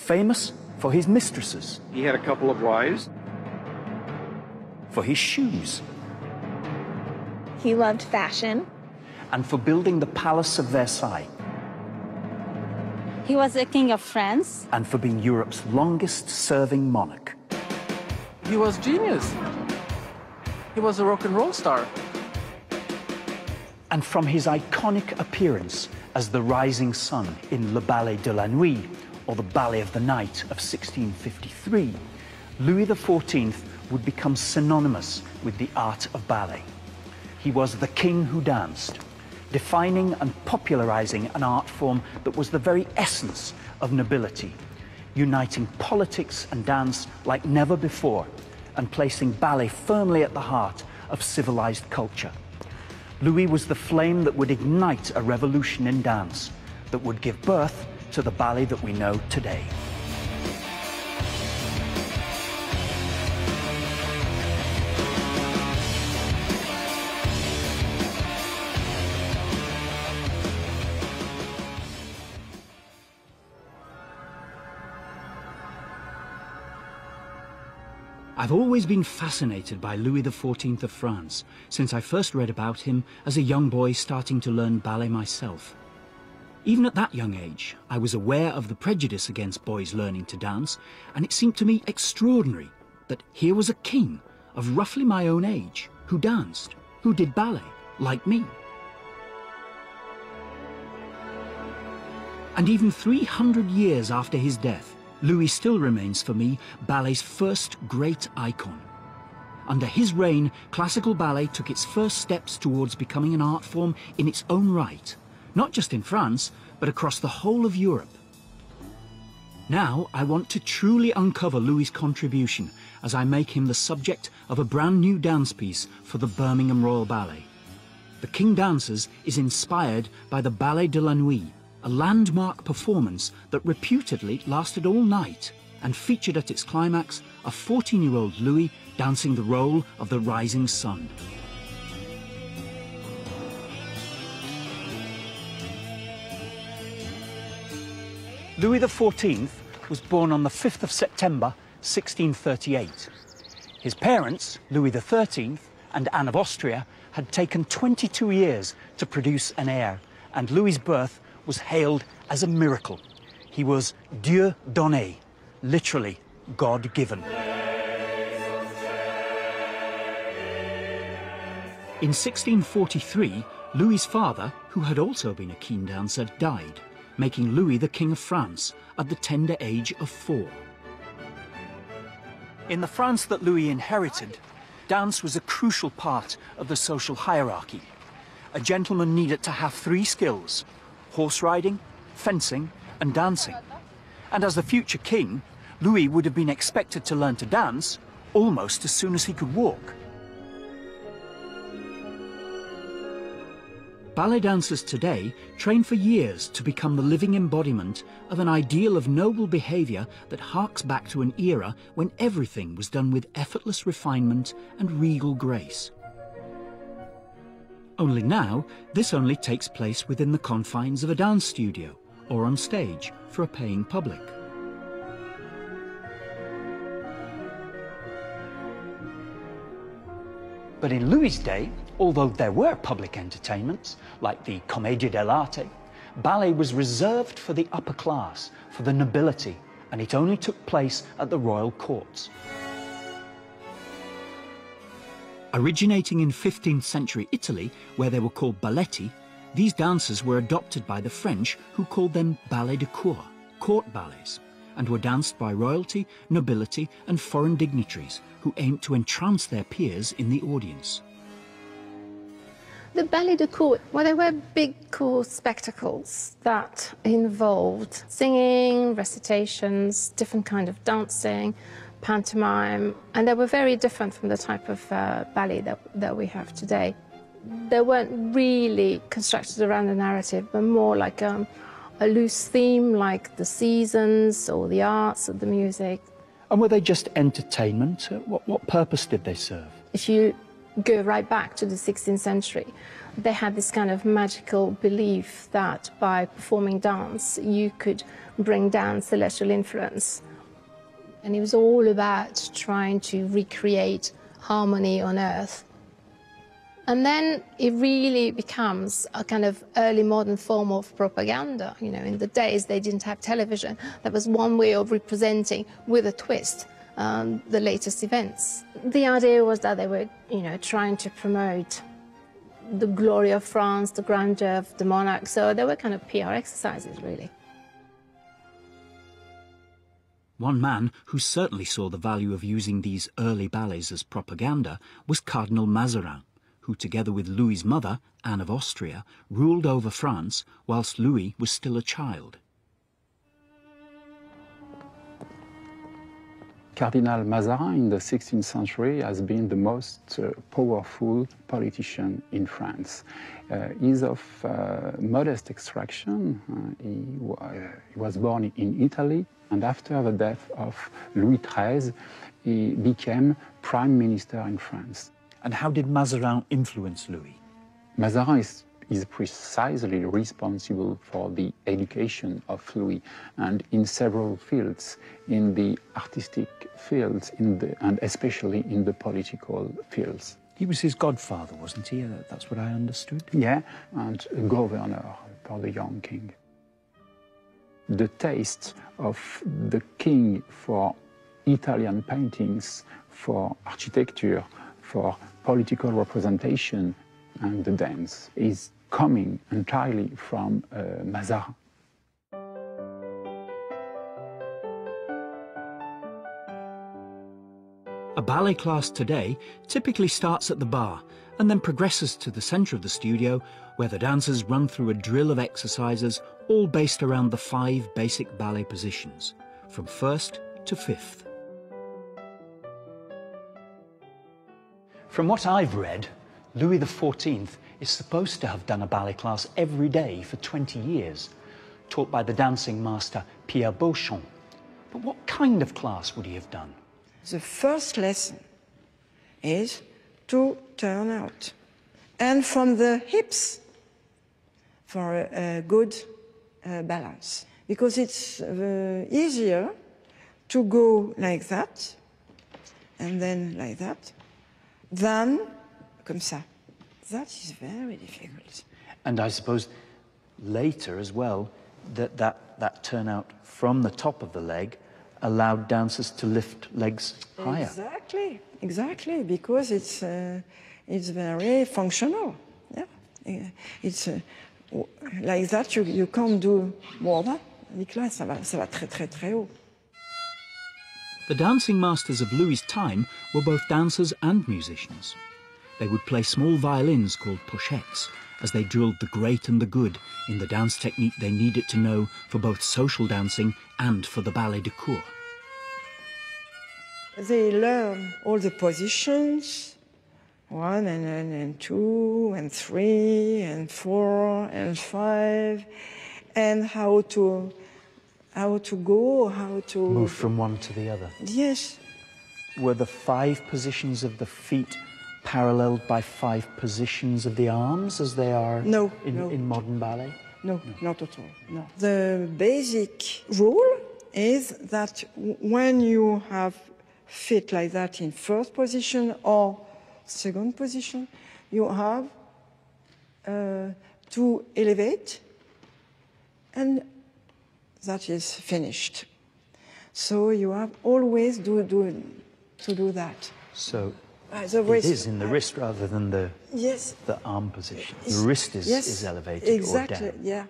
famous for his mistresses. He had a couple of wives. For his shoes. He loved fashion. And for building the Palace of Versailles. He was the King of France. And for being Europe's longest-serving monarch. He was genius. He was a rock and roll star. And from his iconic appearance as the rising sun in Le Ballet de la Nuit, or the Ballet of the Night of 1653, Louis XIV would become synonymous with the art of ballet. He was the king who danced, defining and popularizing an art form that was the very essence of nobility, uniting politics and dance like never before, and placing ballet firmly at the heart of civilized culture. Louis was the flame that would ignite a revolution in dance, that would give birth to the ballet that we know today. I've always been fascinated by Louis XIV of France, since I first read about him as a young boy starting to learn ballet myself. Even at that young age, I was aware of the prejudice against boys learning to dance, and it seemed to me extraordinary that here was a king of roughly my own age who danced, who did ballet, like me. And even 300 years after his death, Louis still remains for me ballet's first great icon. Under his reign, classical ballet took its first steps towards becoming an art form in its own right, not just in France, but across the whole of Europe. Now I want to truly uncover Louis's contribution as I make him the subject of a brand new dance piece for the Birmingham Royal Ballet. The King Dances is inspired by the Ballet de la Nuit, a landmark performance that reputedly lasted all night and featured at its climax a 14-year-old Louis dancing the role of the rising sun. Louis XIV was born on the 5th of September, 1638. His parents, Louis XIII and Anne of Austria, had taken 22 years to produce an heir, and Louis's birth was hailed as a miracle. He was Dieu donné, literally God-given. In 1643, Louis's father, who had also been a keen dancer, died, making Louis the King of France at the tender age of 4. In the France that Louis inherited, dance was a crucial part of the social hierarchy. A gentleman needed to have 3 skills: horse riding, fencing, and dancing. And as the future king, Louis would have been expected to learn to dance almost as soon as he could walk. Ballet dancers today train for years to become the living embodiment of an ideal of noble behavior that harks back to an era when everything was done with effortless refinement and regal grace. Only now, this only takes place within the confines of a dance studio or on stage for a paying public. But in Louis's day, although there were public entertainments, like the Commedia dell'arte, ballet was reserved for the upper class, for the nobility, and it only took place at the royal courts. Originating in 15th century Italy, where they were called balletti, these dances were adopted by the French, who called them ballets de cour, court ballets, and were danced by royalty, nobility, and foreign dignitaries, who aimed to entrance their peers in the audience. The ballet de cour, well, they were big, cool spectacles that involved singing, recitations, different kind of dancing, pantomime, and they were very different from the type of ballet that we have today. They weren't really constructed around a narrative, but more like a loose theme, like the seasons or the arts or the music. And were they just entertainment? What purpose did they serve? If you go right back to the 16th century, They had this kind of magical belief that by performing dance, you could bring down celestial influence. And it was all about trying to recreate harmony on earth. And then it really becomes a kind of early modern form of propaganda. You know, in the days they didn't have television. That was one way of representing, with a twist, the latest events. The idea was that they were, you know, trying to promote the glory of France, the grandeur of the monarch. So they were kind of PR exercises, really. One man who certainly saw the value of using these early ballets as propaganda was Cardinal Mazarin, who, together with Louis's mother, Anne of Austria, ruled over France whilst Louis was still a child. Cardinal Mazarin in the 16th century has been the most powerful politician in France. He's of modest extraction. He was born in Italy, and after the death of Louis XIII, he became prime minister in France. And how did Mazarin influence Louis? Mazarin is precisely responsible for the education of Louis, and in several fields, in the artistic fields, and especially in the political fields. He was his godfather, wasn't he? That's what I understood. Yeah, and a governor for the young king. The taste of the king for Italian paintings, for architecture, for political representation, and the dance is coming entirely from Mazarin. A ballet class today typically starts at the bar and then progresses to the centre of the studio, where the dancers run through a drill of exercises, all based around the 5 basic ballet positions, from 1st to 5th. From what I've read, Louis XIV is supposed to have done a ballet class every day for 20 years, taught by the dancing master Pierre Beauchamp. But what kind of class would he have done? The first lesson is to turn out, and from the hips for a good balance, because it's easier to go like that and then like that than comme ça. That is very difficult. And I suppose later as well, that turnout from the top of the leg allowed dancers to lift legs higher. Exactly, exactly, because it's very functional. Yeah, it's like that. You can't do more than. Nicolas, ça va très très très haut. The dancing masters of Louis's time were both dancers and musicians. They would play small violins called pochettes as they drilled the great and the good in the dance technique they needed to know for both social dancing and for the ballet de cour. They learn all the positions, 1 and 2 and 3 and 4 and 5, and how to go, how to move from one to the other. Yes. Were the 5 positions of the feet paralleled by 5 positions of the arms as they are in modern ballet? No, not at all. No. The basic rule is that when you have feet like that in first position or second position, you have to elevate, and that is finished. So you have always to do that. So the wrist, it is in the wrist rather than the arm position. The wrist is elevated or down. Yeah.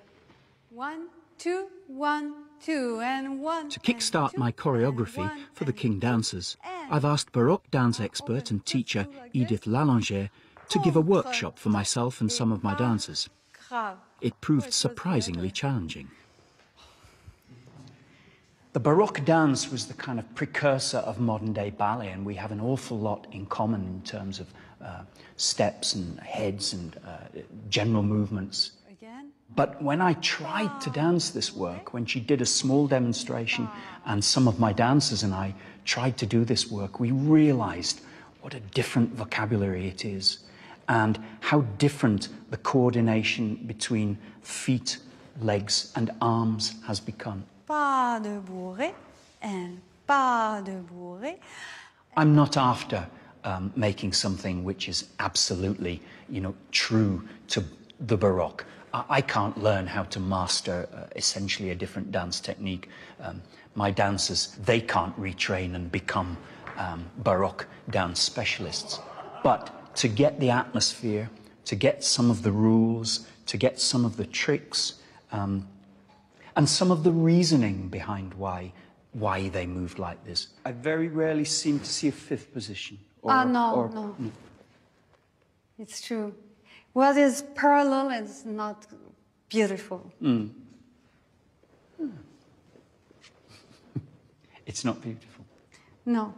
1, 2, 1, 2, and 1. To kickstart my choreography for the King dancers, I've asked Baroque dance expert and teacher Edith Lallinger to give a workshop for myself and some of my dancers. It proved surprisingly challenging. The Baroque dance was the kind of precursor of modern-day ballet, and we have an awful lot in common in terms of steps and heads and general movements. But when I tried to dance this work, when she did a small demonstration and some of my dancers and I tried to do this work, we realized what a different vocabulary it is. and how different the coordination between feet, legs and arms has become. Pas de bourrée and pas de bourrée. I'm not after making something which is absolutely, true to the Baroque. I can't learn how to master essentially a different dance technique. My dancers, they can't retrain and become Baroque dance specialists. But to get the atmosphere, to get some of the rules, to get some of the tricks, and some of the reasoning behind why they moved like this. I very rarely seem to see a fifth position. No. It's true. What is parallel is not beautiful. It's not beautiful. No.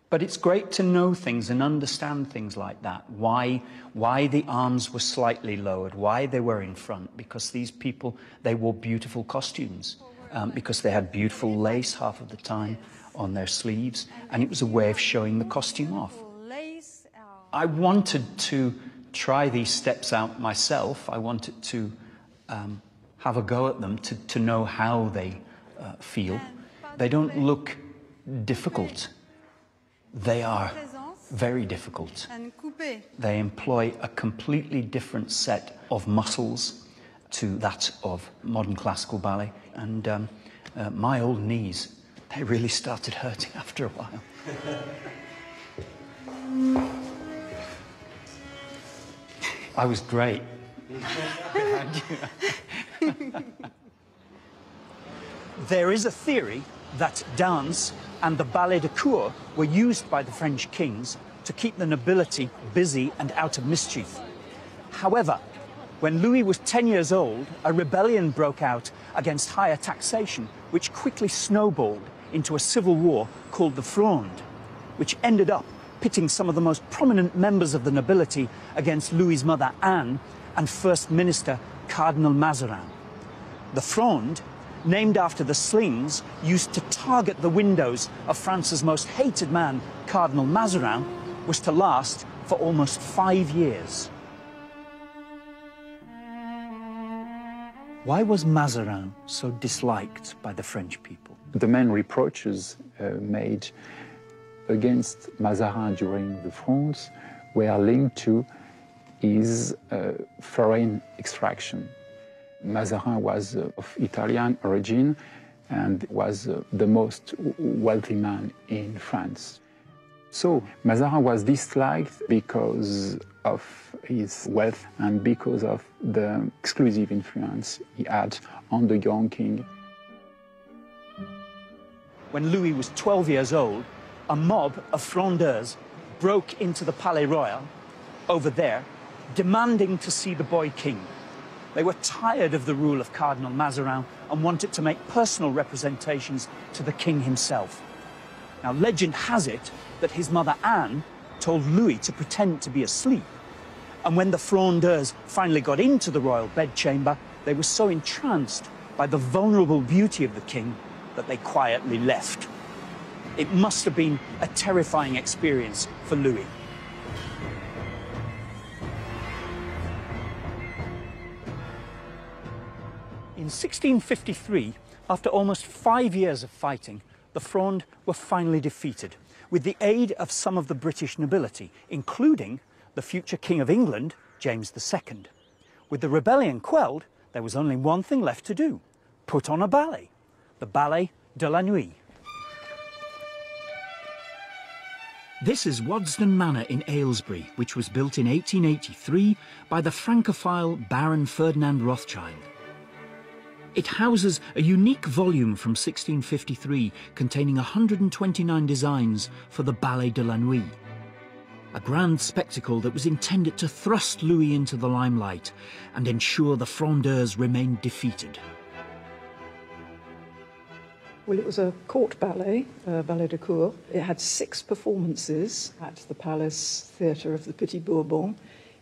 But it's great to know things and understand things like that. Why the arms were slightly lowered, why they were in front, because these people, they wore beautiful costumes, because they had beautiful lace half of the time on their sleeves, and it was a way of showing the costume off. I wanted to try these steps out myself. I wanted to have a go at them, to know how they feel. They don't look difficult. They are very difficult. They employ a completely different set of muscles to that of modern classical ballet. And my old knees, they really started hurting after a while. I was great. There is a theory that dance and the ballet de cour were used by the French kings to keep the nobility busy and out of mischief. However, when Louis was 10 years old, a rebellion broke out against higher taxation, which quickly snowballed into a civil war called the Fronde, which ended up pitting some of the most prominent members of the nobility against Louis's mother Anne and First Minister Cardinal Mazarin. The Fronde, named after the slings used to target the windows of France's most hated man, Cardinal Mazarin, was to last for almost 5 years. Why was Mazarin so disliked by the French people? The main reproaches made against Mazarin during the Fronde were linked to his foreign extraction. Mazarin was of Italian origin and was the most wealthy man in France. So Mazarin was disliked because of his wealth and because of the exclusive influence he had on the young king. When Louis was 12 years old, a mob of Frondeurs broke into the Palais Royal over there, demanding to see the boy king. They were tired of the rule of Cardinal Mazarin and wanted to make personal representations to the king himself. Now, legend has it that his mother Anne told Louis to pretend to be asleep. And when the Frondeurs finally got into the royal bedchamber, they were so entranced by the vulnerable beauty of the king that they quietly left. It must have been a terrifying experience for Louis. In 1653, after almost 5 years of fighting, the Fronde were finally defeated, with the aid of some of the British nobility, including the future King of England, James II. With the rebellion quelled, there was only one thing left to do: put on a ballet, the Ballet de la Nuit. This is Wadston Manor in Aylesbury, which was built in 1883 by the Francophile Baron Ferdinand Rothschild. It houses a unique volume from 1653 containing 129 designs for the Ballet de la Nuit, a grand spectacle that was intended to thrust Louis into the limelight and ensure the Frondeurs remained defeated. Well, it was a court ballet, ballet de cour. It had 6 performances at the Palace Theatre of the Petit Bourbon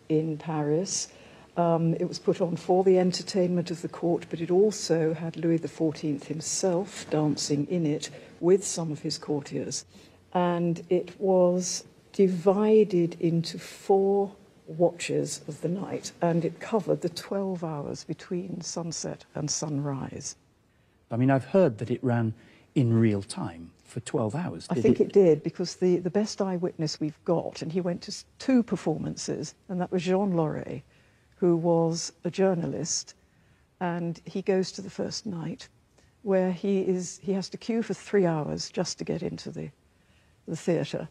in Paris. It was put on for the entertainment of the court, but it also had Louis XIV himself dancing in it with some of his courtiers. And it was divided into 4 watches of the night, and it covered the 12 hours between sunset and sunrise. I mean, I've heard that it ran in real time for 12 hours. I think it did, because the best eyewitness we've got, and he went to 2 performances, and that was Jean Loret, who was a journalist, and he goes to the first night, where he has to queue for 3 hours just to get into the theatre.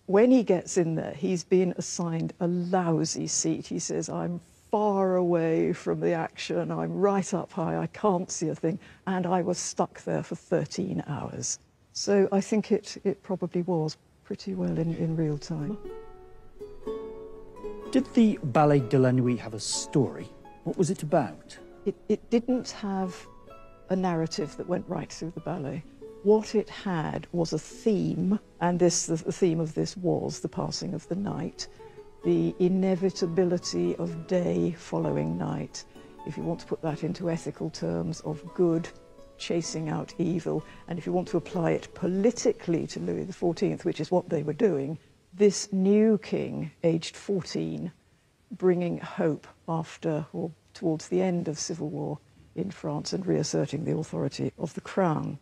When he gets in there, he's been assigned a lousy seat. He says, I'm far away from the action, I'm right up high, I can't see a thing, and I was stuck there for 13 hours. So I think it probably was pretty well in real time. Did the Ballet de la Nuit have a story? What was it about? It didn't have a narrative that went right through the ballet. What it had was a theme, and the theme of this was the passing of the night, the inevitability of day following night, if you want to put that into ethical terms, of good chasing out evil, and if you want to apply it politically to Louis XIV, which is what they were doing, this new king, aged 14, bringing hope after or towards the end of civil war in France and reasserting the authority of the crown.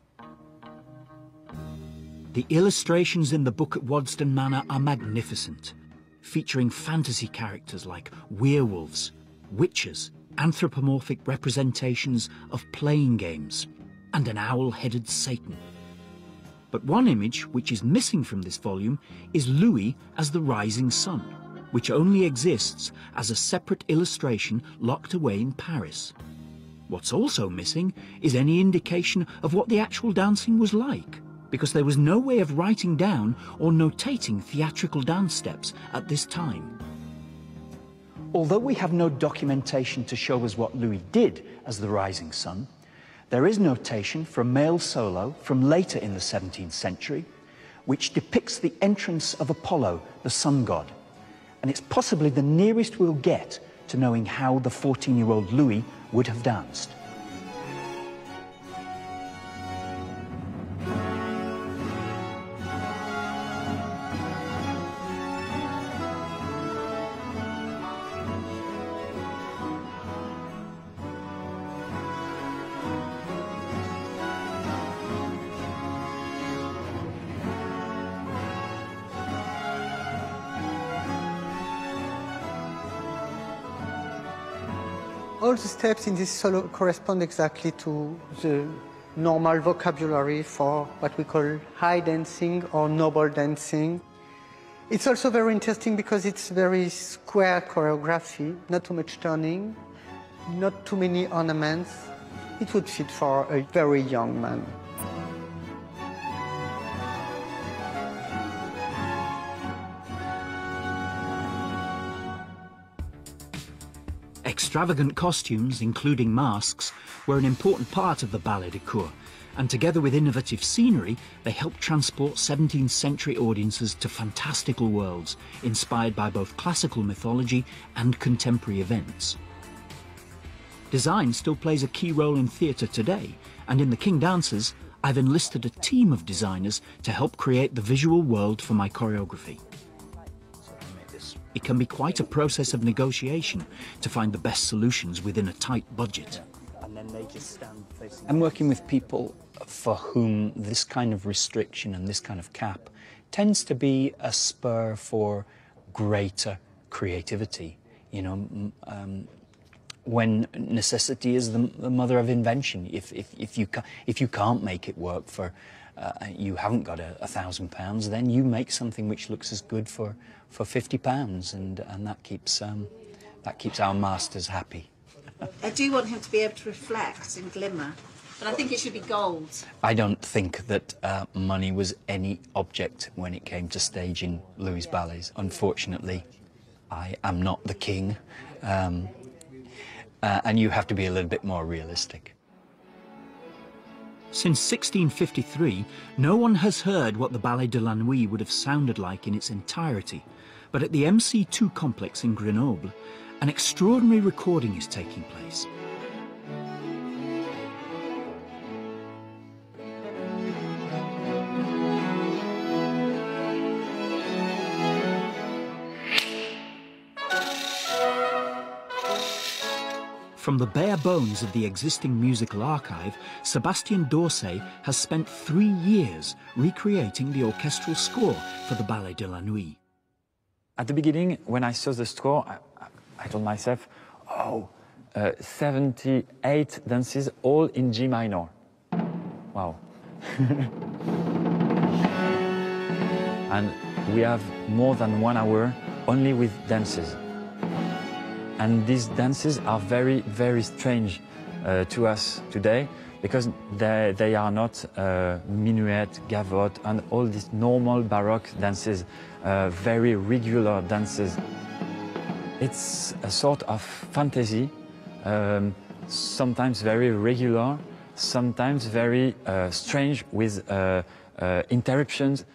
The illustrations in the book at Waddesdon Manor are magnificent, featuring fantasy characters like werewolves, witches, anthropomorphic representations of playing games, and an owl-headed Satan. But one image which is missing from this volume is Louis as the rising sun, which only exists as a separate illustration locked away in Paris. What's also missing is any indication of what the actual dancing was like, because there was no way of writing down or notating theatrical dance steps at this time. Although we have no documentation to show us what Louis did as the rising sun, there is notation for a male solo from later in the 17th century, which depicts the entrance of Apollo, the sun god. And it's possibly the nearest we'll get to knowing how the 14-year-old Louis would have danced. All the steps in this solo correspond exactly to the normal vocabulary for what we call high dancing or noble dancing. It's also very interesting because it's very square choreography, not too much turning, not too many ornaments. It would fit for a very young man. Extravagant costumes, including masks, were an important part of the Ballet de Cour, and together with innovative scenery, they helped transport 17th century audiences to fantastical worlds, inspired by both classical mythology and contemporary events. Design still plays a key role in theatre today, and in the King Dancers, I've enlisted a team of designers to help create the visual world for my choreography. It can be quite a process of negotiation to find the best solutions within a tight budget. I'm working with people for whom this kind of restriction and this kind of cap tends to be a spur for greater creativity. You know, when necessity is the mother of invention. If you can't make it work for, you haven't got £1,000, then you make something which looks as good for £50, and that keeps our masters happy. I do want him to be able to reflect and glimmer, but I think it should be gold. I don't think that money was any object when it came to staging Louis' ballets. Unfortunately, I am not the king, and you have to be a little bit more realistic. Since 1653, no one has heard what the Ballet de la Nuit would have sounded like in its entirety, but at the MC2 complex in Grenoble, an extraordinary recording is taking place. From the bare bones of the existing musical archive, Sébastien d'Orsay has spent 3 years recreating the orchestral score for the Ballet de la Nuit. At the beginning, when I saw the score, I told myself, 78 dances, all in G minor. Wow. And we have more than 1 hour only with dances. And these dances are very, very strange to us today because they are not minuet, gavotte, and all these normal Baroque dances, very regular dances. It's a sort of fantasy, sometimes very regular, sometimes very strange with interruptions.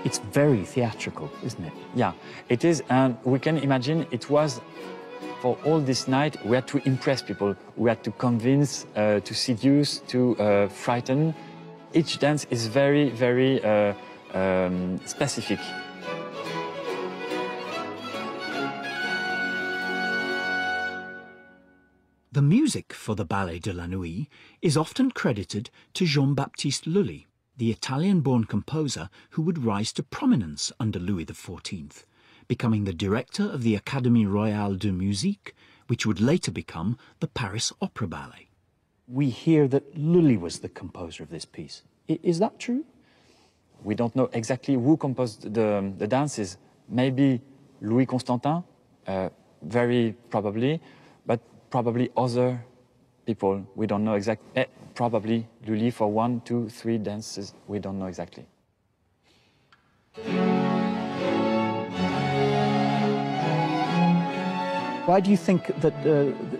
It's very theatrical, isn't it? Yeah, it is, and we can imagine it was, for all this night, we had to impress people. We had to convince, to seduce, to frighten. Each dance is very, very specific. The music for the Ballet de la Nuit is often credited to Jean-Baptiste Lully, the Italian-born composer who would rise to prominence under Louis XIV, becoming the director of the Académie Royale de Musique, which would later become the Paris Opera Ballet. We hear that Lully was the composer of this piece. Is that true? We don't know exactly who composed the dances. Maybe Louis Constantin, very probably, but probably other people. We don't know exactly. Probably Lully for 1, 2, 3 dances. We don't know exactly. Why do you think that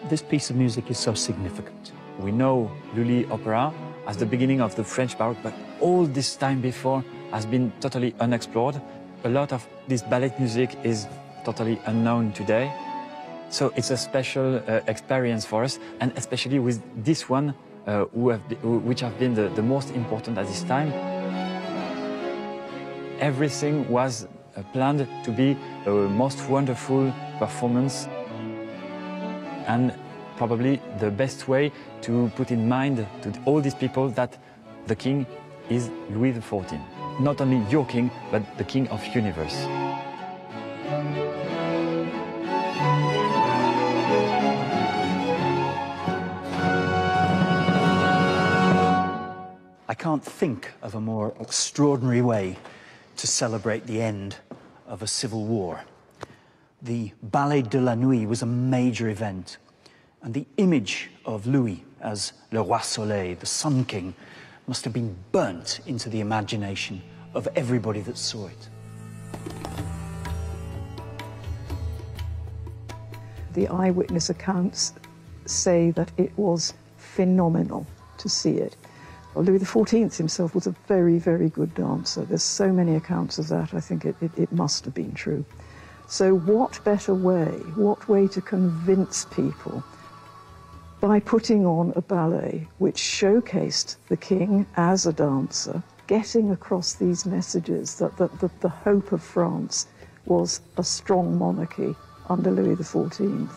this piece of music is so significant? We know Lully opera as the beginning of the French Baroque, but all this time before has been totally unexplored. A lot of this ballet music is totally unknown today. So it's a special experience for us, and especially with this one, which have been the most important at this time. Everything was planned to be a most wonderful performance, and probably the best way to put in mind to all these people that the king is Louis XIV. Not only your king, but the king of universe. I can't think of a more extraordinary way to celebrate the end of a civil war. The Ballet de la Nuit was a major event, and the image of Louis as Le Roi Soleil, the Sun King, must have been burnt into the imagination of everybody that saw it. The eyewitness accounts say that it was phenomenal to see it. Well, Louis XIV himself was a very, very good dancer. There's so many accounts of that, I think it must have been true. So what better way, what way to convince people by putting on a ballet which showcased the king as a dancer, getting across these messages that the hope of France was a strong monarchy under Louis XIV.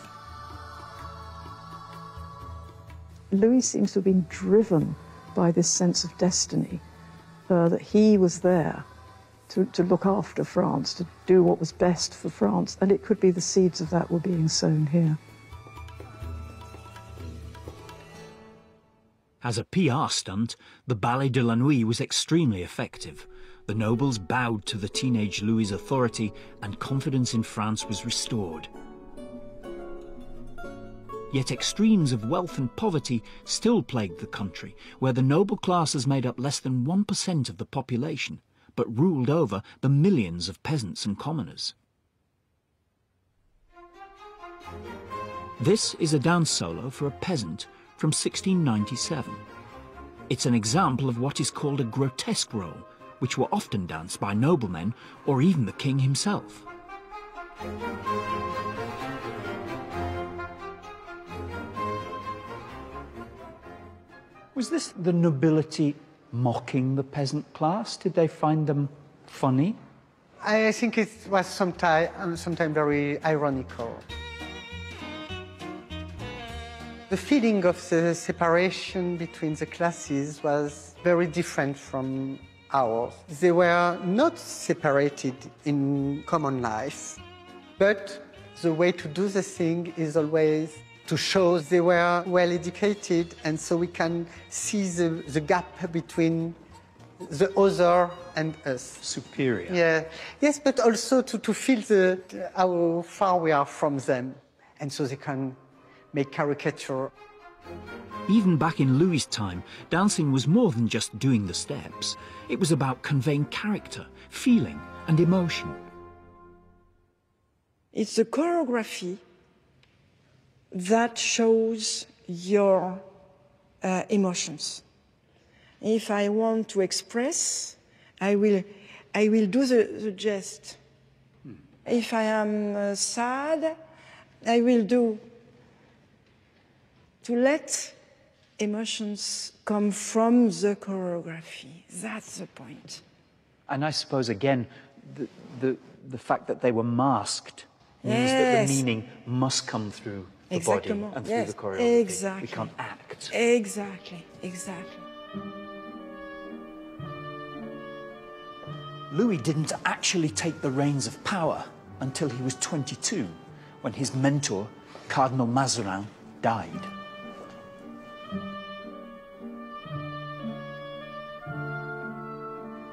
Louis seems to have been driven by this sense of destiny, that he was there to look after France, to do what was best for France, and it could be the seeds of that were being sown here. As a PR stunt, the Ballet de la Nuit was extremely effective. The nobles bowed to the teenage Louis's authority, and confidence in France was restored. Yet extremes of wealth and poverty still plagued the country, where the noble classes made up less than 1% of the population, but ruled over the millions of peasants and commoners. This is a dance solo for a peasant from 1697. It's an example of what is called a grotesque role, which were often danced by noblemen or even the king himself. Was this the nobility mocking the peasant class? Did they find them funny? I think it was sometimes very ironical. The feeling of the separation between the classes was very different from ours. They were not separated in common life, but the way to do the thing is always to show they were well educated, and so we can see the gap between the other and us. Superior. Yeah. Yes, but also to feel how far we are from them, and so they can make caricature. Even back in Louis's time, dancing was more than just doing the steps. It was about conveying character, feeling, and emotion. It's the choreography that shows your emotions. If I want to express, I will do the gest. If I am sad, I will do to let emotions come from the choreography. That's the point. And I suppose, again, the fact that they were masked means that the meaning must come through the body and through the choreography. Exactly. We can't act. Exactly, exactly. Louis didn't actually take the reins of power until he was 22, when his mentor, Cardinal Mazarin, died.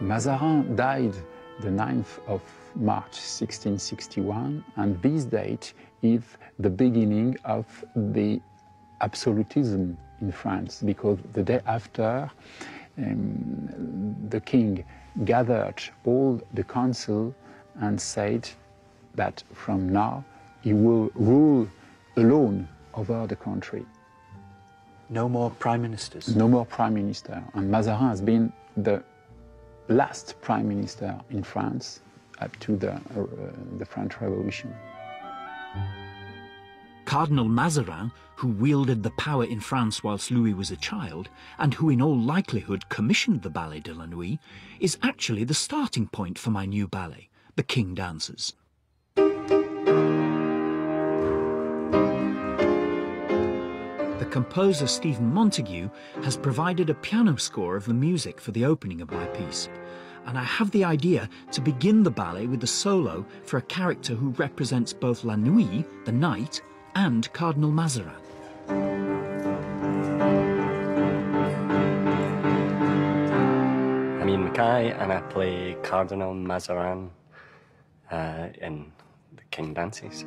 Mazarin died the 9th of March 1661, and this date is the beginning of the absolutism in France, because the day after, the king gathered all the council and said that from now he will rule alone over the country. No more prime ministers? No more prime minister. And Mazarin has been the last prime minister in France up to the French Revolution. Cardinal Mazarin, who wielded the power in France whilst Louis was a child, and who in all likelihood commissioned the Ballet de la Nuit, is actually the starting point for my new ballet, The King Dances. The composer Stephen Montague has provided a piano score of the music for the opening of my piece, and I have the idea to begin the ballet with a solo for a character who represents both La Nuit, the night, and Cardinal Mazarin. I'm Ian Mackay, and I play Cardinal Mazarin in The King Dances.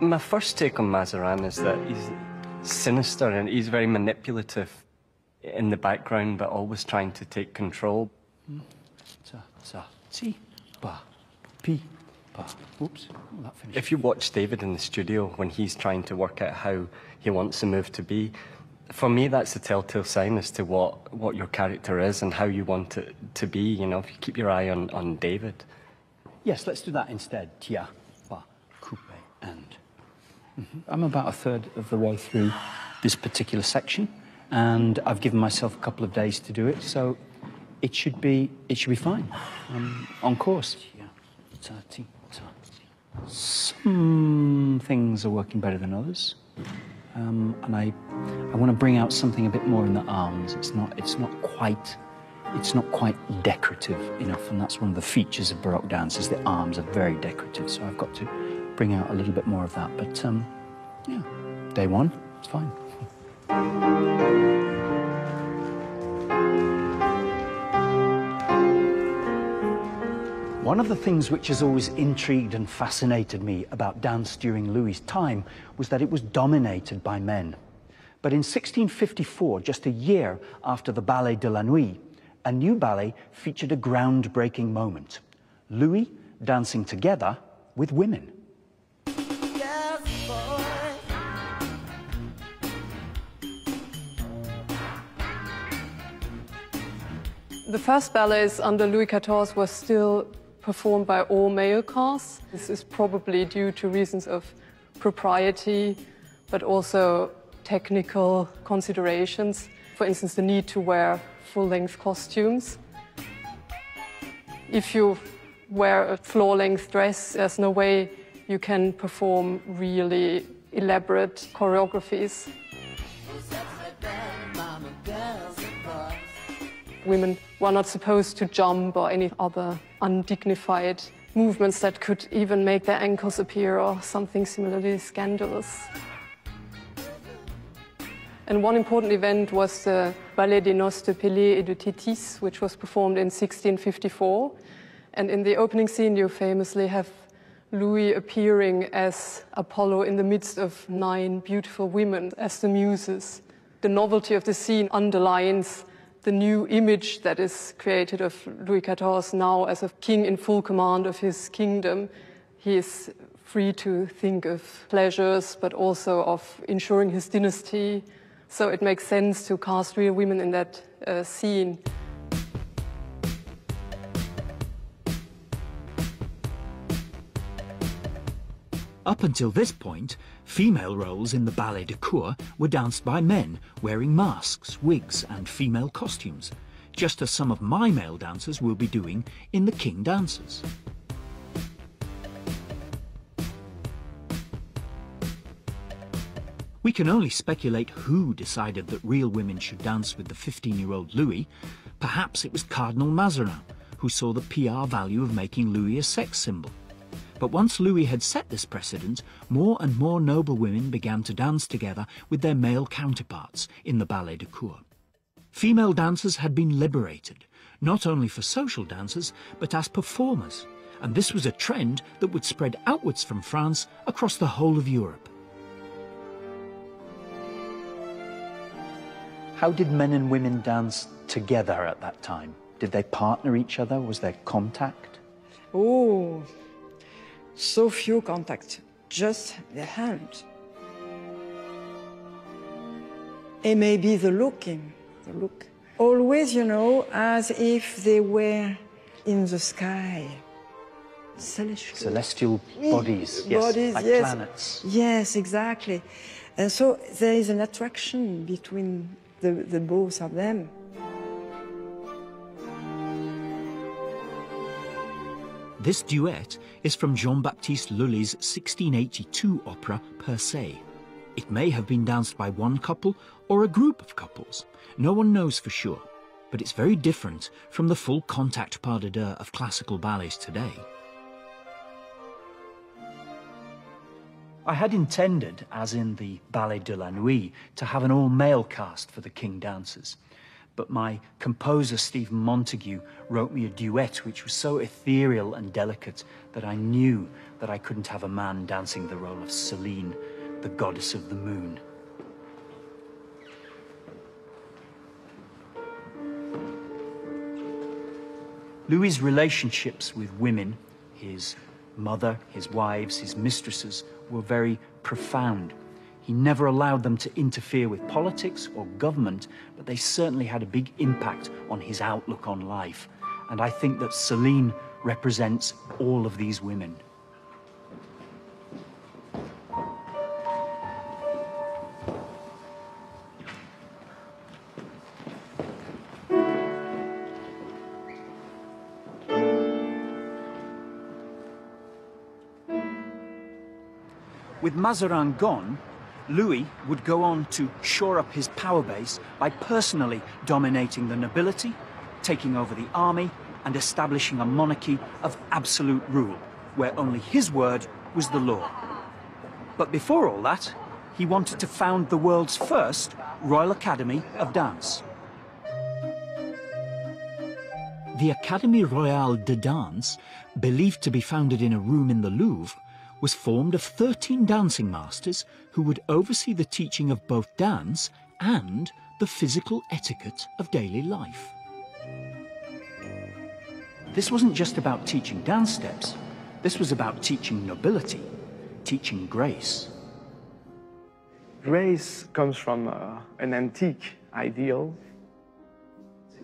My first take on Mazarin is that he's sinister and he's very manipulative in the background, but always trying to take control. Oops, that finished. If you watch David in the studio when he's trying to work out how he wants the move to be, for me that's a telltale sign as to what your character is and how you want it to be. You know, if you keep your eye on David. Yes, let's do that instead. Tia, ba, coupe, and. I'm about a third of the way through this particular section, and I've given myself a couple of days to do it, so it should be fine. I'm on course. Some things are working better than others, and I want to bring out something a bit more in the arms. It's not quite decorative enough, and that's one of the features of Baroque dance, is the arms are very decorative, so I've got to bring out a little bit more of that. But yeah, day one, it's fine. One of the things which has always intrigued and fascinated me about dance during Louis's time was that it was dominated by men. But in 1654, just a year after the Ballet de la Nuit, a new ballet featured a groundbreaking moment: Louis dancing together with women. Yes, The first ballets under Louis XIV were still performed by all male casts. This is probably due to reasons of propriety, but also technical considerations. For instance, the need to wear full-length costumes. If you wear a floor-length dress, there's no way you can perform really elaborate choreographies. Women were not supposed to jump or any other undignified movements that could even make their ankles appear or something similarly scandalous. And one important event was the Ballet des Noces de Pelée et de Thétis, which was performed in 1654. And in the opening scene, you famously have Louis appearing as Apollo in the midst of 9 beautiful women as the muses. The novelty of the scene underlines the new image that is created of Louis XIV now as a king in full command of his kingdom. He is free to think of pleasures, but also of ensuring his dynasty. So it makes sense to cast real women in that scene. Up until this point, female roles in the ballet de cour were danced by men wearing masks, wigs and female costumes, just as some of my male dancers will be doing in the King Dances. We can only speculate who decided that real women should dance with the 15-year-old Louis. Perhaps it was Cardinal Mazarin, who saw the PR value of making Louis a sex symbol. But once Louis had set this precedent, more and more noble women began to dance together with their male counterparts in the ballet de cour. Female dancers had been liberated, not only for social dancers, but as performers, and this was a trend that would spread outwards from France across the whole of Europe. How did men and women dance together at that time? Did they partner each other? Was there contact? Oh, so few contacts, just the hand. And maybe the look. Always, you know, as if they were in the sky. Celestial bodies, yes, bodies, like yes. planets. Yes, exactly. And so there is an attraction between the both of them. This duet is from Jean-Baptiste Lully's 1682 opera Persée. It may have been danced by one couple or a group of couples. No one knows for sure, but it's very different from the full contact pas de deux of classical ballets today. I had intended, as in the Ballet de la Nuit, to have an all-male cast for the King Dances. But my composer, Stephen Montague, wrote me a duet which was so ethereal and delicate that I knew that I couldn't have a man dancing the role of Selene, the goddess of the moon. Louis's relationships with women, his mother, his wives, his mistresses, were very profound. He never allowed them to interfere with politics or government, but they certainly had a big impact on his outlook on life. And I think that Selene represents all of these women. With Mazarin gone, Louis would go on to shore up his power base by personally dominating the nobility, taking over the army, and establishing a monarchy of absolute rule, where only his word was the law. But before all that, he wanted to found the world's first Royal Academy of Dance. The Académie Royale de Danse, believed to be founded in a room in the Louvre, was formed of 13 dancing masters who would oversee the teaching of both dance and the physical etiquette of daily life. This wasn't just about teaching dance steps. This was about teaching nobility, teaching grace. Grace comes from an antique ideal.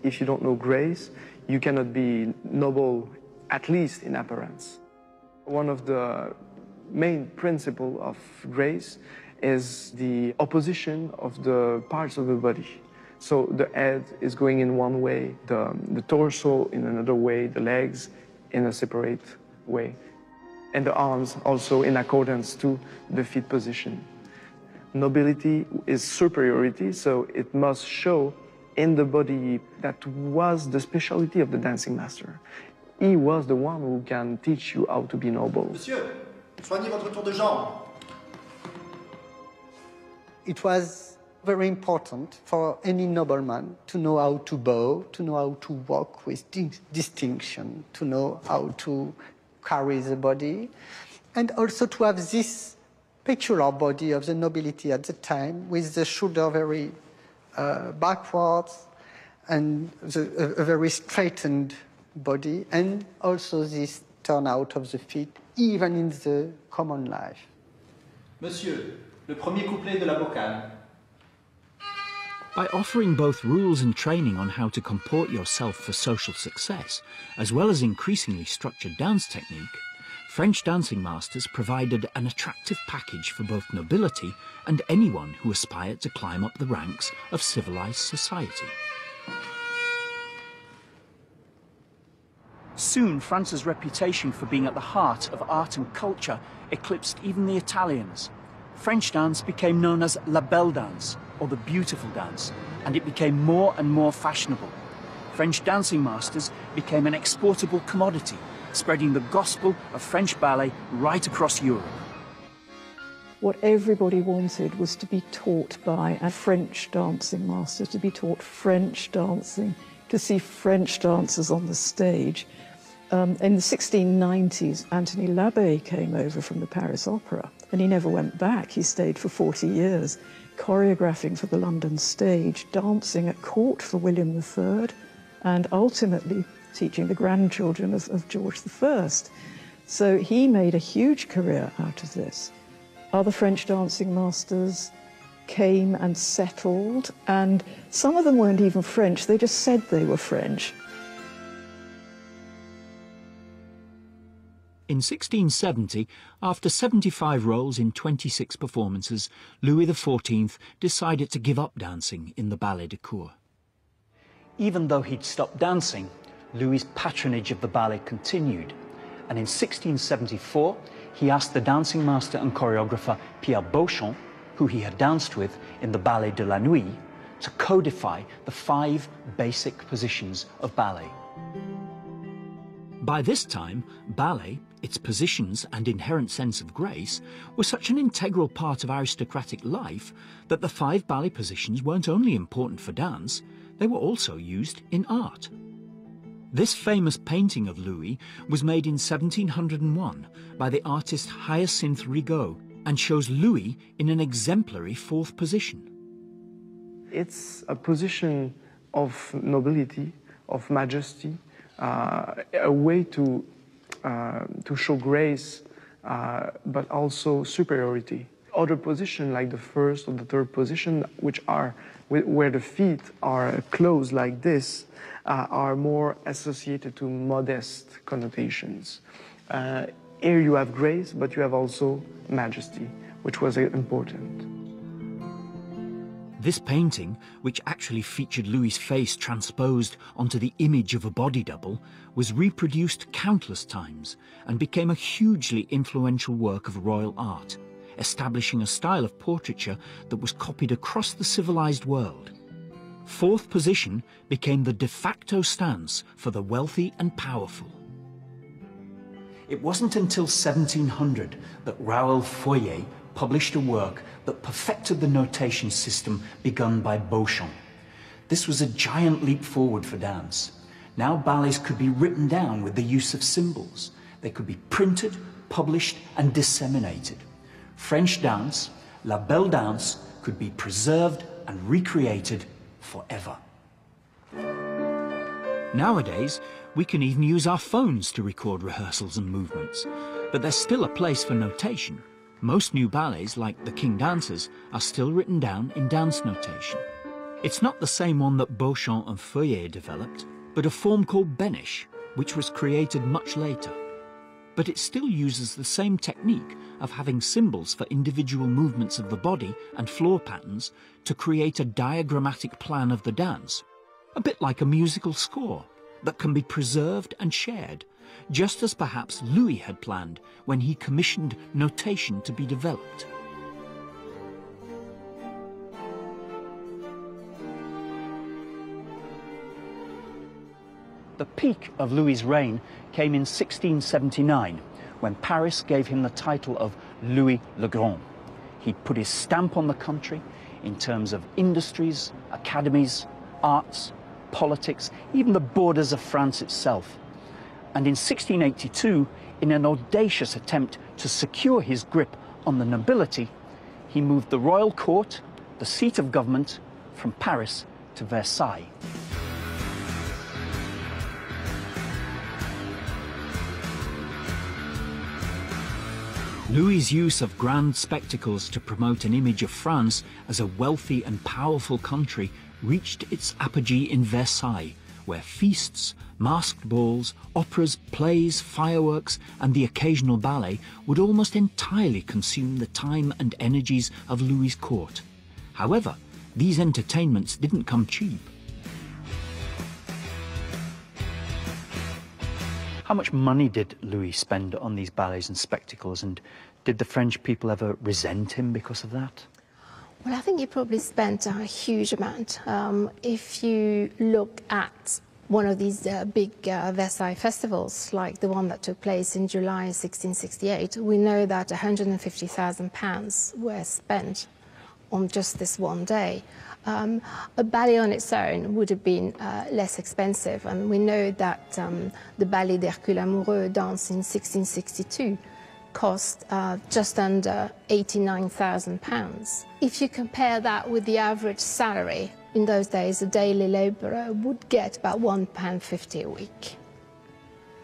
If you don't know grace, you cannot be noble, at least in appearance. One of the main principles of grace is the opposition of the parts of the body. So the head is going in one way, the torso in another way, the legs in a separate way, and the arms also in accordance to the feet position. Nobility is superiority, so it must show in the body. That was the specialty of the dancing master. He was the one who can teach you how to be noble. Monsieur, soignez votre tour de jambe. It was very important for any nobleman to know how to bow, to know how to walk with distinction, to know how to carry the body, and also to have this peculiar body of the nobility at the time, with the shoulder very backwards and a very straightened body, and also this turnout of the feet, even in the common life. Monsieur, le premier couplet de la vocale. By offering both rules and training on how to comport yourself for social success, as well as increasingly structured dance technique, French dancing masters provided an attractive package for both nobility and anyone who aspired to climb up the ranks of civilized society. Soon, France's reputation for being at the heart of art and culture eclipsed even the Italians. French dance became known as la belle dance, or the beautiful dance, and it became more and more fashionable. French dancing masters became an exportable commodity, spreading the gospel of French ballet right across Europe. What everybody wanted was to be taught by a French dancing master, to be taught French dancing, to see French dancers on the stage. In the 1690s, Anthony Labbe came over from the Paris Opera, and he never went back. He stayed for 40 years, choreographing for the London stage, dancing at court for William III, and ultimately teaching the grandchildren of George I. So he made a huge career out of this. Other French dancing masters came and settled, and some of them weren't even French, they just said they were French. In 1670, after 75 roles in 26 performances, Louis XIV decided to give up dancing in the Ballet de Cour. Even though he'd stopped dancing, Louis's patronage of the ballet continued, and in 1674 he asked the dancing master and choreographer Pierre Beauchamp, who he had danced with in the Ballet de la Nuit, to codify the 5 basic positions of ballet. By this time, ballet, its positions and inherent sense of grace, were such an integral part of aristocratic life that the 5 ballet positions weren't only important for dance, they were also used in art. This famous painting of Louis was made in 1701 by the artist Hyacinthe Rigaud and shows Louis in an exemplary 4th position. It's a position of nobility, of majesty, a way to show grace, but also superiority. Other positions, like the 1st or the 3rd position, which are where the feet are closed like this, are more associated to modest connotations. Here you have grace, but you have also majesty, which was important. This painting, which actually featured Louis's face transposed onto the image of a body double, was reproduced countless times and became a hugely influential work of royal art, establishing a style of portraiture that was copied across the civilized world. 4th position became the de facto stance for the wealthy and powerful. It wasn't until 1700 that Raoul Foyer published a work that perfected the notation system begun by Beauchamp. This was a giant leap forward for dance. Now ballets could be written down with the use of symbols. They could be printed, published, and disseminated. French dance, la belle dance, could be preserved and recreated forever. Nowadays, we can even use our phones to record rehearsals and movements, but there's still a place for notation. Most new ballets, like the King Dancers, are still written down in dance notation. It's not the same one that Beauchamp and Feuillet developed, but a form called Benish, which was created much later. But it still uses the same technique of having symbols for individual movements of the body and floor patterns to create a diagrammatic plan of the dance, a bit like a musical score that can be preserved and shared, just as perhaps Louis had planned when he commissioned notation to be developed. The peak of Louis's reign came in 1679, when Paris gave him the title of Louis le Grand. He put his stamp on the country in terms of industries, academies, arts, politics, even the borders of France itself. And in 1682, in an audacious attempt to secure his grip on the nobility, he moved the royal court, the seat of government, from Paris to Versailles. Louis's use of grand spectacles to promote an image of France as a wealthy and powerful country reached its apogee in Versailles, where feasts, masked balls, operas, plays, fireworks, and the occasional ballet would almost entirely consume the time and energies of Louis's court. However, these entertainments didn't come cheap. How much money did Louis spend on these ballets and spectacles, and did the French people ever resent him because of that? Well, I think he probably spent a huge amount. If you look at one of these big Versailles festivals, like the one that took place in July 1668, we know that £150,000 were spent on just this one day. A ballet on its own would have been less expensive, and we know that the Ballet d'Hercule Amoureux dance in 1662 cost just under £89,000. If you compare that with the average salary, in those days a daily labourer would get about £1.50 a week,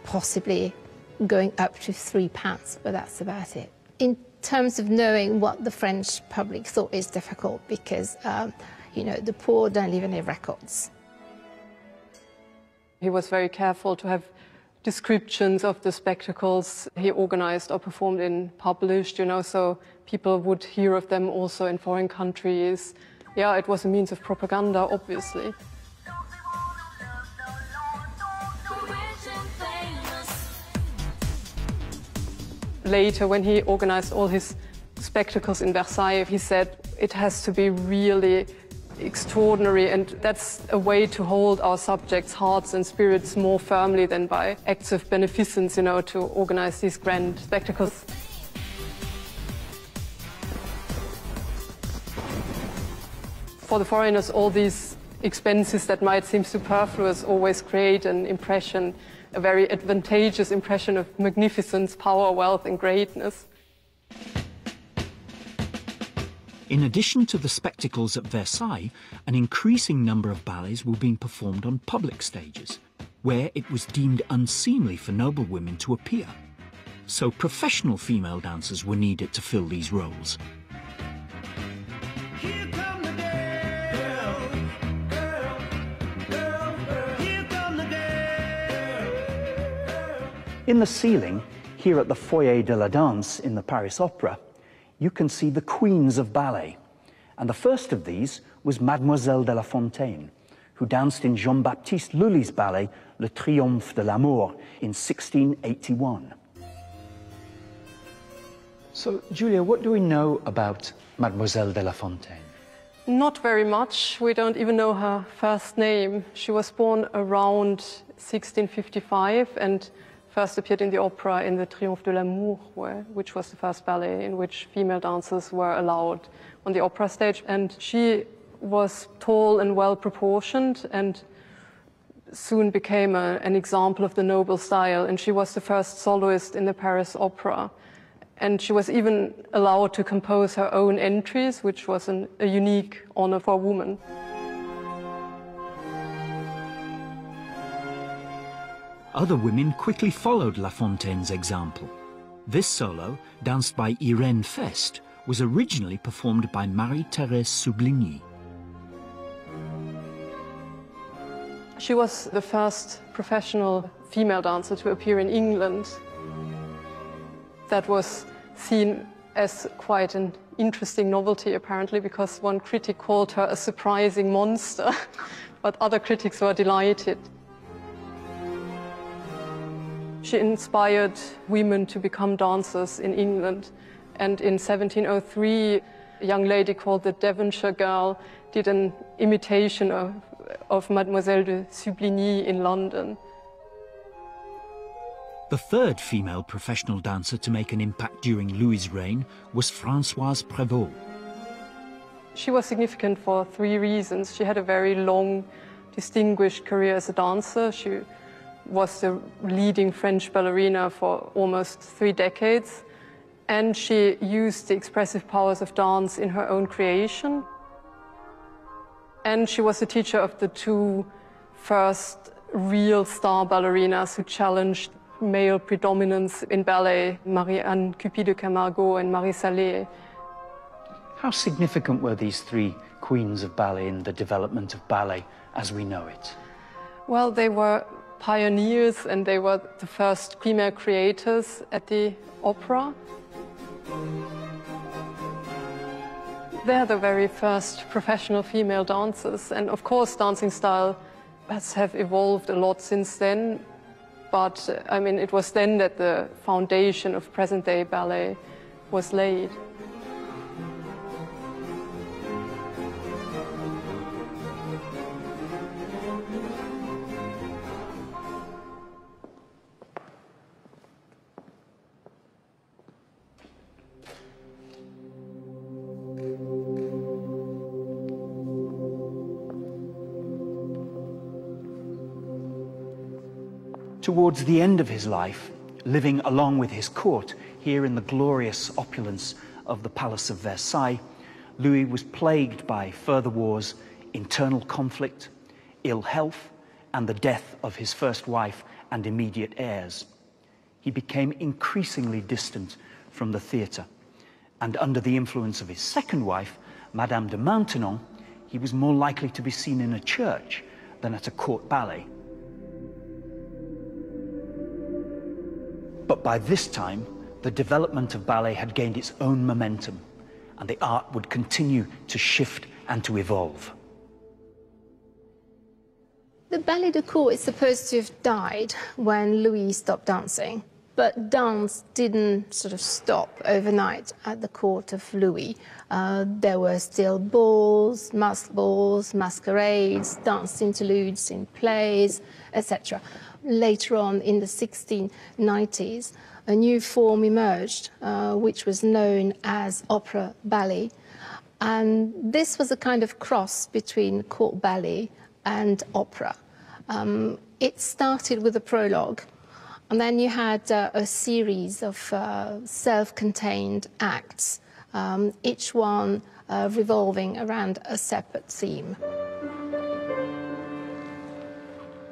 possibly going up to £3, but that's about it. In terms of knowing what the French public thought is difficult, because you know, the poor don't leave any records. He was very careful to have descriptions of the spectacles he organized or performed in published, you know, so people would hear of them also in foreign countries. Yeah, it was a means of propaganda, obviously. Later, when he organized all his spectacles in Versailles, he said it has to be really extraordinary, and that's a way to hold our subjects' hearts and spirits more firmly than by acts of beneficence, you know, to organize these grand spectacles. For the foreigners, all these expenses that might seem superfluous always create an impression, a very advantageous impression of magnificence, power, wealth, and greatness. In addition to the spectacles at Versailles, an increasing number of ballets were being performed on public stages, where it was deemed unseemly for noblewomen to appear. So professional female dancers were needed to fill these roles. In the ceiling, here at the Foyer de la Danse in the Paris Opera, you can see the queens of ballet. And the first of these was Mademoiselle de la Fontaine, who danced in Jean-Baptiste Lully's ballet, Le Triomphe de l'Amour, in 1681. So, Julia, what do we know about Mademoiselle de la Fontaine? Not very much. We don't even know her first name. She was born around 1655 and first appeared in the opera in the Triomphe de l'Amour, which was the first ballet in which female dancers were allowed on the opera stage. And she was tall and well proportioned and soon became an example of the noble style. And she was the first soloist in the Paris Opera. And she was even allowed to compose her own entries, which was a unique honor for a woman. Other women quickly followed La Fontaine's example. This solo, danced by Irène Feste, was originally performed by Marie-Thérèse Soubligny. She was the first professional female dancer to appear in England. That was seen as quite an interesting novelty, apparently, because one critic called her a surprising monster, but other critics were delighted. She inspired women to become dancers in England, and in 1703, a young lady called the Devonshire Girl did an imitation of Mademoiselle de Subligny in London. The third female professional dancer to make an impact during Louis's reign was Françoise Prévost. She was significant for three reasons. She had a very long, distinguished career as a dancer. She was the leading French ballerina for almost 3 decades, and she used the expressive powers of dance in her own creation. And she was the teacher of the 2 first real star ballerinas who challenged male predominance in ballet, Marie-Anne Cupid de Camargo and Marie Salé. How significant were these 3 queens of ballet in the development of ballet as we know it? Well, they were pioneers, and they were the first female creators at the opera. They are the very first professional female dancers, and of course dancing style have evolved a lot since then, but I mean it was then that the foundation of present-day ballet was laid. Towards the end of his life, living along with his court here in the glorious opulence of the Palace of Versailles, Louis was plagued by further wars, internal conflict, ill health, and the death of his first wife and immediate heirs. He became increasingly distant from the theatre, and under the influence of his second wife, Madame de Maintenon, he was more likely to be seen in a church than at a court ballet. But by this time, the development of ballet had gained its own momentum, and the art would continue to shift and to evolve. The Ballet de Cour is supposed to have died when Louis stopped dancing, but dance didn't sort of stop overnight at the court of Louis. There were still balls, masquerades, dance interludes in plays, etc. Later on, in the 1690s, a new form emerged, which was known as opera ballet. And this was a kind of cross between court ballet and opera. It started with a prologue, and then you had a series of self-contained acts, each one revolving around a separate theme.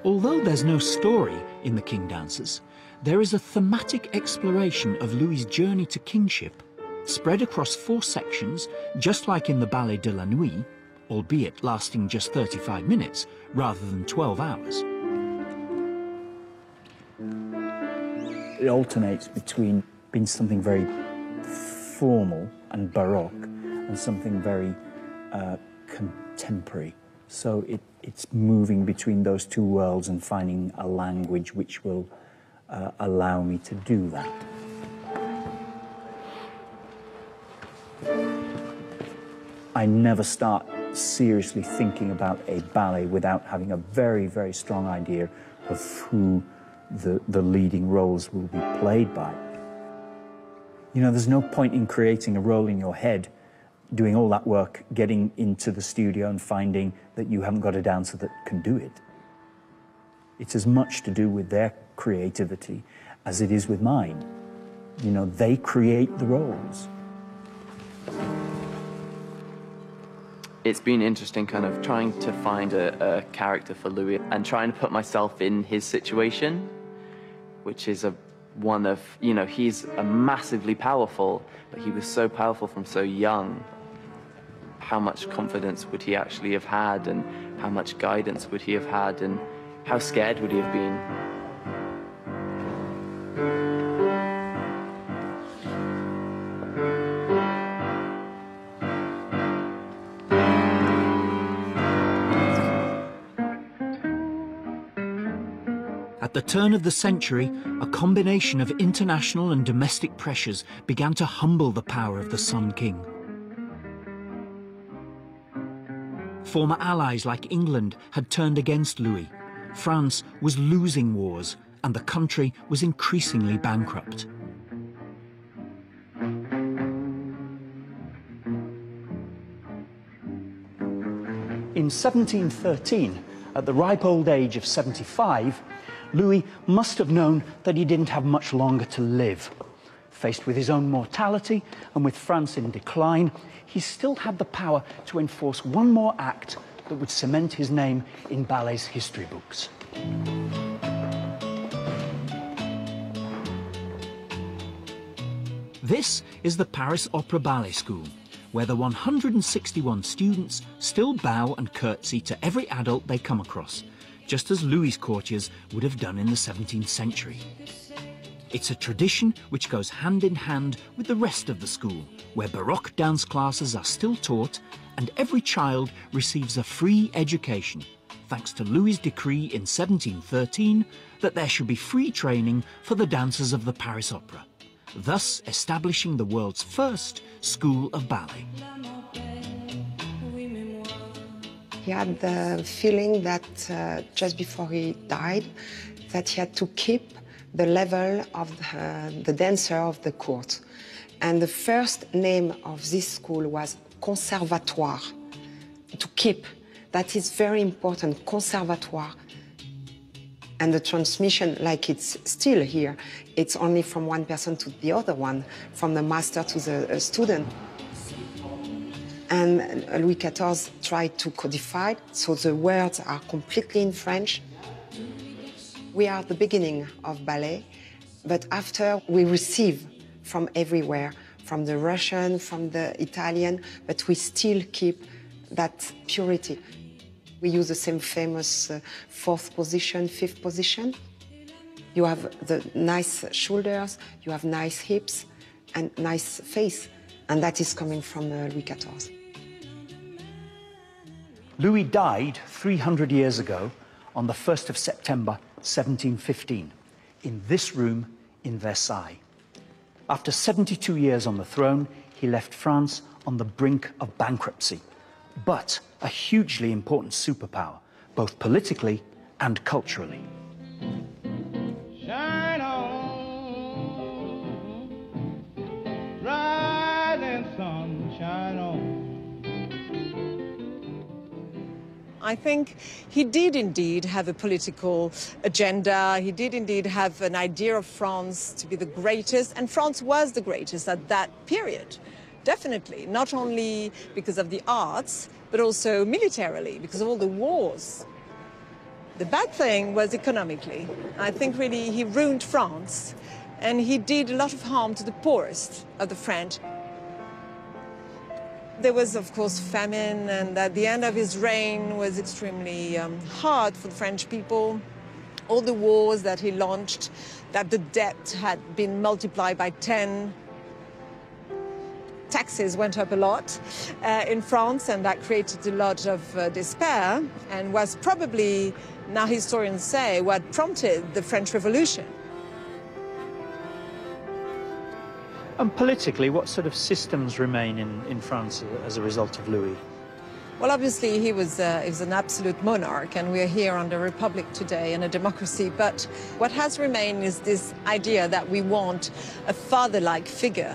Although there's no story in The King Dancers, there is a thematic exploration of Louis's journey to kingship, spread across 4 sections, just like in the Ballet de la Nuit, albeit lasting just 35 minutes rather than 12 hours. It alternates between being something very formal and baroque and something very contemporary. So it's moving between those 2 worlds and finding a language which will allow me to do that. I never start seriously thinking about a ballet without having a very, very strong idea of who the leading roles will be played by. You know, there's no point in creating a role in your head, doing all that work, getting into the studio and finding that you haven't got a dancer that can do it. It's as much to do with their creativity as it is with mine. You know, they create the roles. It's been interesting kind of trying to find a character for Louis and trying to put myself in his situation, which is one of, you know, he's a massively powerful, but he was so powerful from so young. How much confidence would he actually have had, and how much guidance would he have had? And How scared would he have been? At the turn of the century, a combination of international and domestic pressures began to humble the power of the Sun King. Former allies like England had turned against Louis. France was losing wars, and the country was increasingly bankrupt. In 1713, at the ripe old age of 75, Louis must have known that he didn't have much longer to live. Faced with his own mortality and with France in decline, he still had the power to enforce one more act that would cement his name in ballet's history books. This is the Paris Opera Ballet School, where the 161 students still bow and curtsy to every adult they come across, just as Louis's courtiers would have done in the 17th century. It's a tradition which goes hand in hand with the rest of the school, where Baroque dance classes are still taught and every child receives a free education, thanks to Louis's decree in 1713 that there should be free training for the dancers of the Paris Opera, thus establishing the world's first school of ballet. He had the feeling that just before he died, that he had to keep the level of the dancer of the court. And the first name of this school was Conservatoire, to keep. That is very important, Conservatoire. And the transmission, like it's still here, it's only from one person to the other one, from the master to the student. And Louis XIV tried to codify, so the words are completely in French. We are at the beginning of ballet, but after we receive from everywhere, from the Russian, from the Italian, but we still keep that purity. We use the same famous fourth position, fifth position. You have the nice shoulders, you have nice hips, and nice face, and that is coming from Louis XIV. Louis died 300 years ago on the 1st of September 1715, in this room in Versailles. After 72 years on the throne, he left France on the brink of bankruptcy, but a hugely important superpower, both politically and culturally. Shine on, rising sun, shine on. I think he did indeed have a political agenda. He did indeed have an idea of France to be the greatest, and France was the greatest at that period, definitely. Not only because of the arts, but also militarily, because of all the wars. The bad thing was economically. I think really he ruined France, and he did a lot of harm to the poorest of the French. There was, of course, famine, and at the end of his reign was extremely hard for the French people. All the wars that he launched, that the debt had been multiplied by 10. Taxes went up a lot in France, and that created a lot of despair, and was probably, now historians say, what prompted the French Revolution. And politically, what sort of systems remain in France as a result of Louis? Well, obviously, he was an absolute monarch, and we are here under a republic today and a democracy. But what has remained is this idea that we want a father-like figure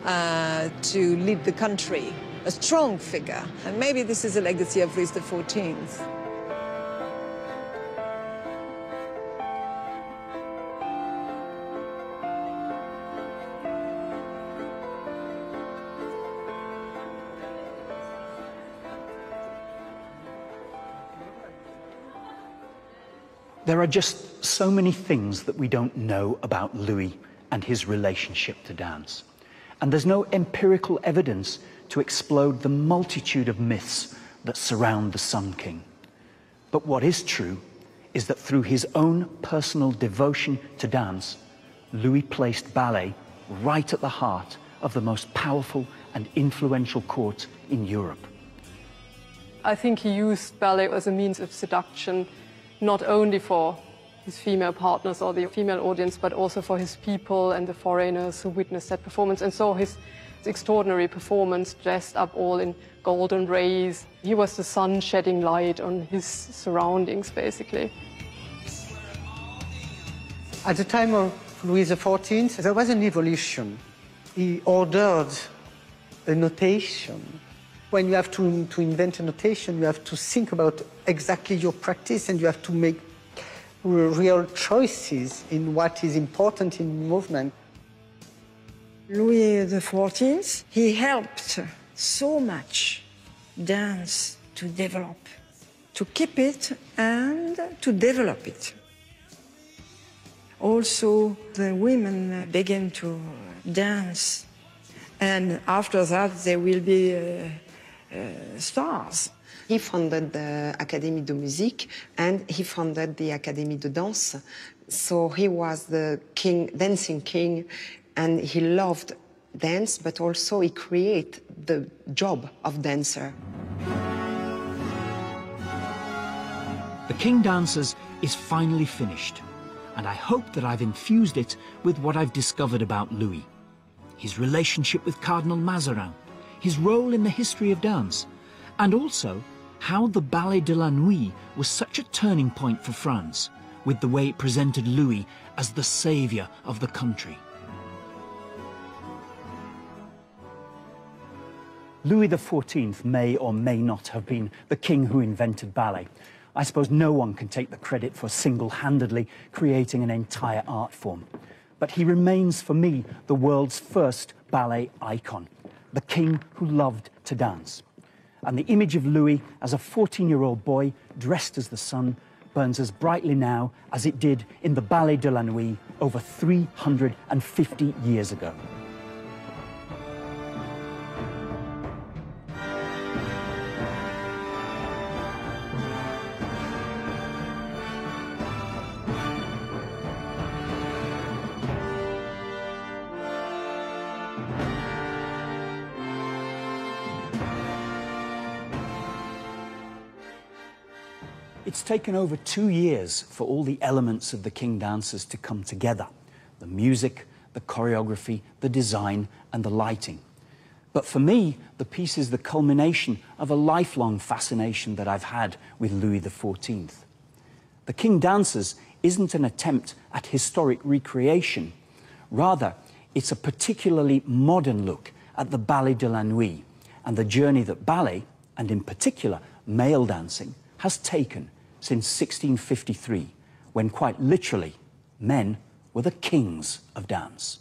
to lead the country, a strong figure. And maybe this is a legacy of Louis XIV. There are just so many things that we don't know about Louis and his relationship to dance. And there's no empirical evidence to explode the multitude of myths that surround the Sun King. But what is true is that through his own personal devotion to dance, Louis placed ballet right at the heart of the most powerful and influential court in Europe. I think he used ballet as a means of seduction, not only for his female partners or the female audience, but also for his people and the foreigners who witnessed that performance and saw his extraordinary performance, dressed up all in golden rays. He was the sun shedding light on his surroundings, basically. At the time of Louis XIV, there was an evolution. He ordered a notation. When you have to invent a notation, you have to think about exactly your practice and you have to make real choices in what is important in movement. Louis XIV, he helped so much dance to develop, to keep it and to develop it. Also, the women began to dance, and after that, there will be stars. He founded the Académie de Musique and he founded the Académie de Danse. So he was the king, dancing king, and he loved dance, but also he created the job of dancer. The King Dancers is finally finished, and I hope that I've infused it with what I've discovered about Louis. His relationship with Cardinal Mazarin, his role in the history of dance, and also how the Ballet de la Nuit was such a turning point for France, with the way it presented Louis as the savior of the country. Louis XIV may or may not have been the king who invented ballet. I suppose no one can take the credit for single-handedly creating an entire art form. But he remains, for me, the world's first ballet icon, the king who loved to dance. And the image of Louis as a 14-year-old boy dressed as the sun burns as brightly now as it did in the Ballet de la Nuit over 350 years ago. It's taken over 2 years for all the elements of the King Dancers to come together. The music, the choreography, the design, and the lighting. But for me, the piece is the culmination of a lifelong fascination that I've had with Louis XIV. The King Dancers isn't an attempt at historic recreation. Rather, it's a particularly modern look at the Ballet de la Nuit and the journey that ballet, and in particular male dancing, has taken since 1653, when quite literally, men were the kings of dance.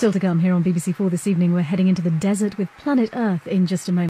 Still to come here on BBC4 this evening, we're heading into the desert with Planet Earth in just a moment.